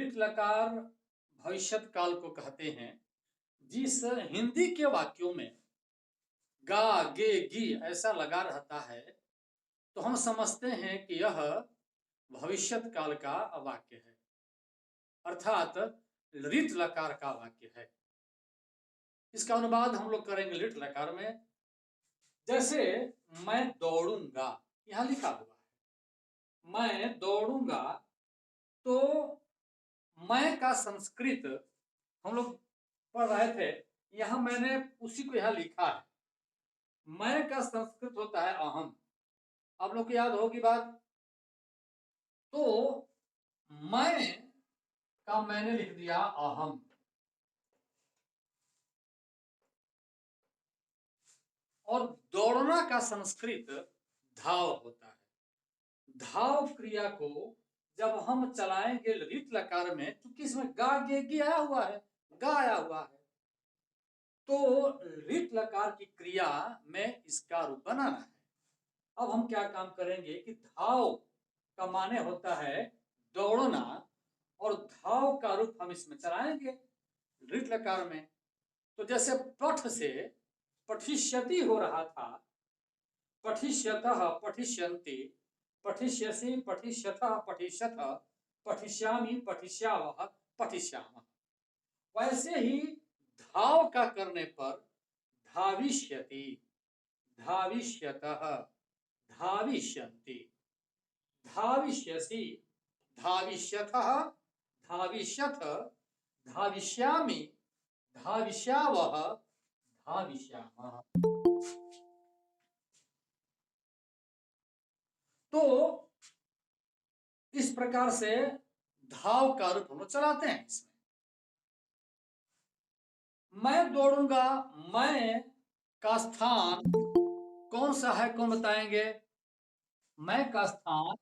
Lit लकार भविष्यत काल को कहते हैं। जिस हिंदी के वाक्यों में गा गे गी ऐसा लगा रहता है तो हम समझते हैं कि यह भविष्यत काल का वाक्य है, अर्थात लिट लकार का वाक्य है। इसका अनुवाद हम लोग करेंगे लिट लकार में। जैसे मैं दौड़ूंगा, यहां लिखा हुआ है मैं दौड़ूंगा, तो मैं का संस्कृत हम लोग पढ़ रहे थे, यहां मैंने उसी को यहां लिखा है। मैं का संस्कृत होता है अहम। आप लोग को याद होगी बात। तो मैं का मैंने लिख दिया अहम, और दौड़ना का संस्कृत धाव होता है। धाव क्रिया को जब हम चलाएंगे लिट लकार में, क्योंकि इसमें गा गे गी आया हुआ है, गा आया हुआ है, तो लिट लकार की क्रिया में इसका रूप बनाना है। अब हम क्या काम करेंगे कि धाव का माने होता है दौड़ना, और धाव का रूप हम इसमें चलाएंगे लिट लकार में। तो जैसे पठ से पठिष्यति हो रहा था, पठिष्यतः पठिष्यन्ति, पठिष्यसि पठिष्यथः पठिष्यथ, पठिष्यामि पठिष्यावः पठिष्यामः, वैसे ही धाव का करने पर धाविष्यति, धाविष्यतः, धाविष्यन्ति, धाविष्यसि, धाविष्यथः, धाविष्यथ, धाविष्यामि, धाविष्यावः, धाविष्यामः। तो इस प्रकार से धाव का रूप हम लोग चलाते हैं इसमें। मैं दौड़ूंगा, मैं का स्थान कौन सा है, कौन बताएंगे? मैं का स्थान,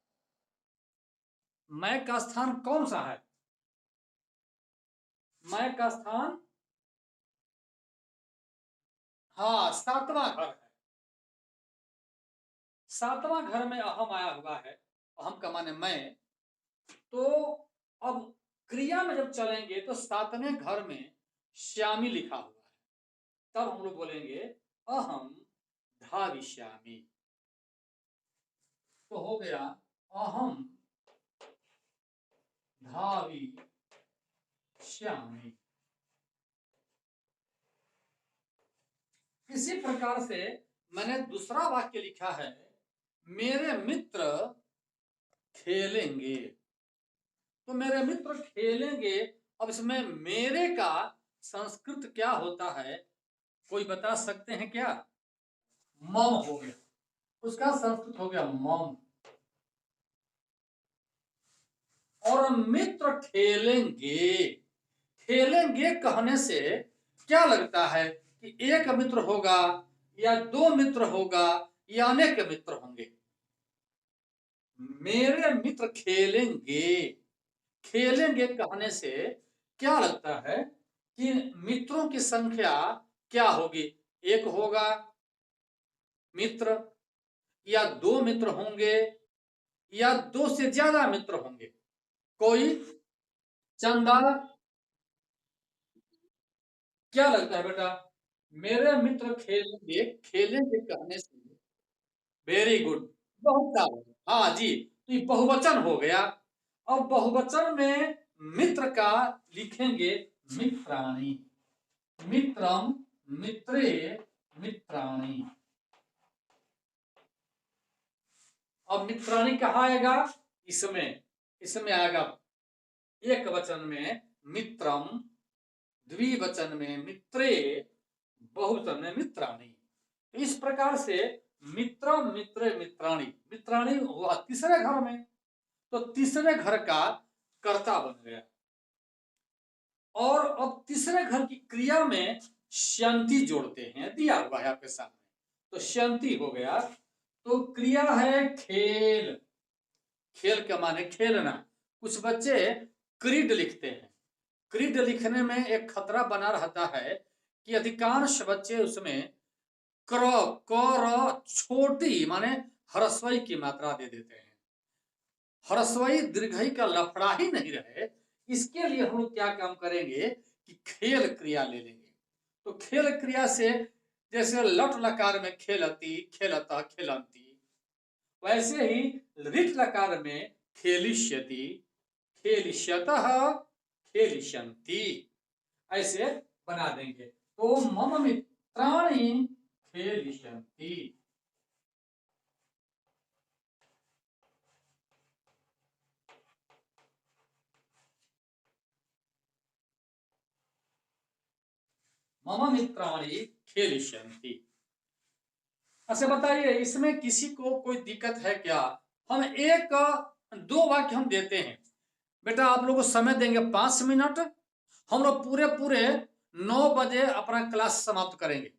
मैं का स्थान कौन सा है? मैं का स्थान, हाँ, सातवां घर है। सातवां घर में अहम आया हुआ है, अहम का माने मैं। तो अब क्रिया में जब चलेंगे तो सातवें घर में श्यामी लिखा हुआ है, तब हम लोग बोलेंगे अहम धाविष्यामि। तो हो गया अहम धाविष्यामि। इसी प्रकार से मैंने दूसरा वाक्य लिखा है, मेरे मित्र खेलेंगे। तो मेरे मित्र खेलेंगे, अब इसमें मेरे का संस्कृत क्या होता है, कोई बता सकते हैं क्या? मम हो गया, उसका संस्कृत हो गया मम। और मित्र खेलेंगे, खेलेंगे कहने से क्या लगता है कि एक मित्र होगा या दो मित्र होगा या अनेक मित्र होंगे? मेरे मित्र खेलेंगे, खेलेंगे कहने से क्या लगता है कि मित्रों की संख्या क्या होगी? एक होगा मित्र, या दो मित्र होंगे, या दो से ज्यादा मित्र होंगे? कोई चंदा, क्या लगता है बेटा? मेरे मित्र खेलेंगे, खेलेंगे कहने से, वेरी गुड, बहुत सारे, हाँ जी, तो ये बहुवचन हो गया। अब बहुवचन में मित्र का लिखेंगे मित्राणि, मित्रम, मित्रे, मित्राणि। अब मित्राणि कहाँ आएगा? इसमें, इसमें आएगा एक वचन में मित्रम, द्विवचन में मित्रे, बहुवचन में मित्राणि। इस प्रकार से मित्रम, मित्रे, मित्राणि, मित्राणि हुआ तीसरे घर में, तो तीसरे घर का कर्ता बन गया। और अब तीसरे घर की क्रिया में श्यंति जोड़ते हैं, दिया हुआ है आपके सामने, तो श्यंति हो गया। तो क्रिया है खेल, खेल के माने खेलना। कुछ बच्चे क्रीड लिखते हैं, क्रीड लिखने में एक खतरा बना रहता है कि अधिकांश बच्चे उसमें क्र, कर, छोटी माने ह्रस्वई की मात्रा दे देते हैं। ह्रस्वई दीर्घई का लफड़ा ही नहीं रहे, इसके लिए हम लोग क्या काम करेंगे कि खेल क्रिया ले लेंगे। तो खेल क्रिया से जैसे लट लकार में खेलती, खेलता, खेलंती, वैसे ही रिट लकार में खेलिष्यति, खेलिष्यतः, खेलिष्यन्ति, ऐसे बना देंगे। तो मम मित्राणि खेलिष्यन्ति। मम मित्राणि खेलिष्यन्ति। अच्छा बताइए, इसमें किसी को कोई दिक्कत है क्या? हम एक दो वाक्य हम देते हैं। बेटा आप लोग को समय देंगे 5 मिनट। हम लोग पूरे पूरे 9 बजे अपना क्लास समाप्त करेंगे।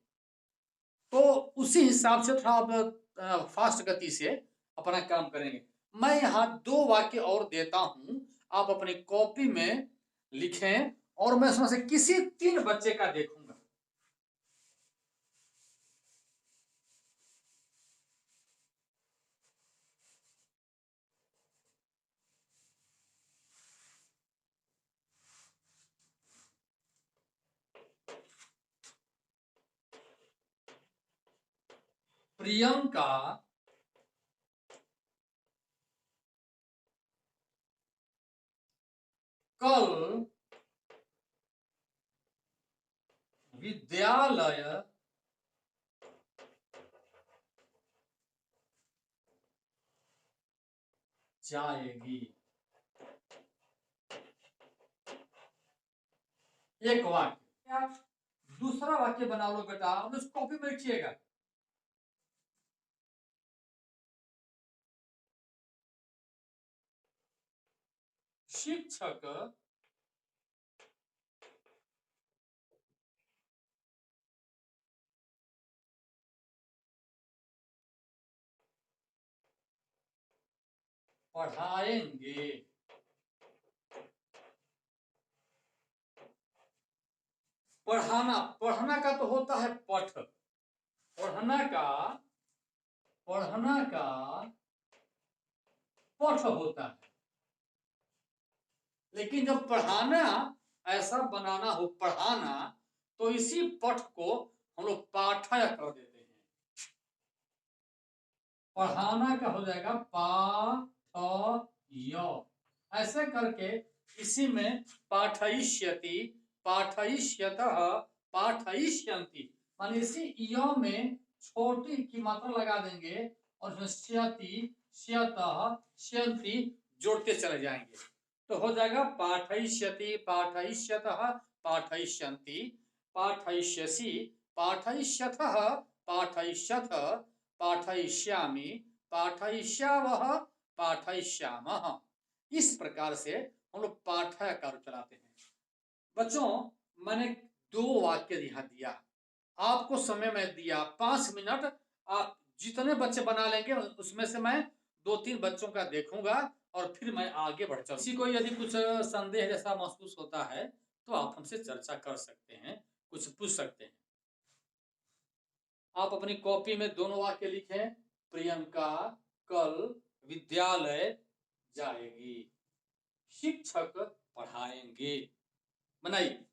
तो उसी हिसाब से थोड़ा आप फास्ट गति से अपना काम करेंगे। मैं यहाँ 2 वाक्य और देता हूँ, आप अपनी कॉपी में लिखें और मैं उसमें से किसी 3 बच्चे का देखूंगा। प्रियंका कल विद्यालय जाएगी। एक वाक्य। आप दूसरा वाक्य बना लो बेटा, आप उस कॉपी में लिखिएगा। शिक्षक पढ़ाएंगे। पढ़ाना, पढ़ना का तो होता है पठ। पढ़ना का, पढ़ना का पठ होता है। लेकिन जब पढ़ाना ऐसा बनाना हो, पढ़ाना, तो इसी पठ को हम लोग पाठय कर देते हैं। पढ़ाना का हो जाएगा पा ठ य। ऐसे करके इसी में पाठयिष्यति, पाठयिष्यतः, पाठयिष्यन्ति, मान इसी य में छोटी की मात्रा लगा देंगे और उसमें स्यति, स्यतः, स्यन्ति जोड़ते चले जाएंगे। तो हो जाएगा पाठयिष्यति, पाठयिष्यतः, पाठयिष्यन्ति, पाठयिष्यसि, पाठयिष्यथः, पाठयिष्यथ, पाठयिष्यामि, पाठयिष्यावः, पाठयिष्यामः। इस प्रकार से हम लोग पाठय कार्य चलाते हैं। बच्चों मैंने 2 वाक्य यहाँ दिया, आपको समय मैं दिया 5 मिनट। आप जितने बच्चे बना लेंगे उसमें से मैं 2-3 बच्चों का देखूंगा और फिर मैं आगे बढ़ चलूंगा। किसी को यदि कुछ संदेह जैसा महसूस होता है तो आप हमसे चर्चा कर सकते हैं, कुछ पूछ सकते हैं। आप अपनी कॉपी में दोनों वाक्य लिखें। प्रियंका कल विद्यालय जाएगी, शिक्षक पढ़ाएंगे। बनाइए।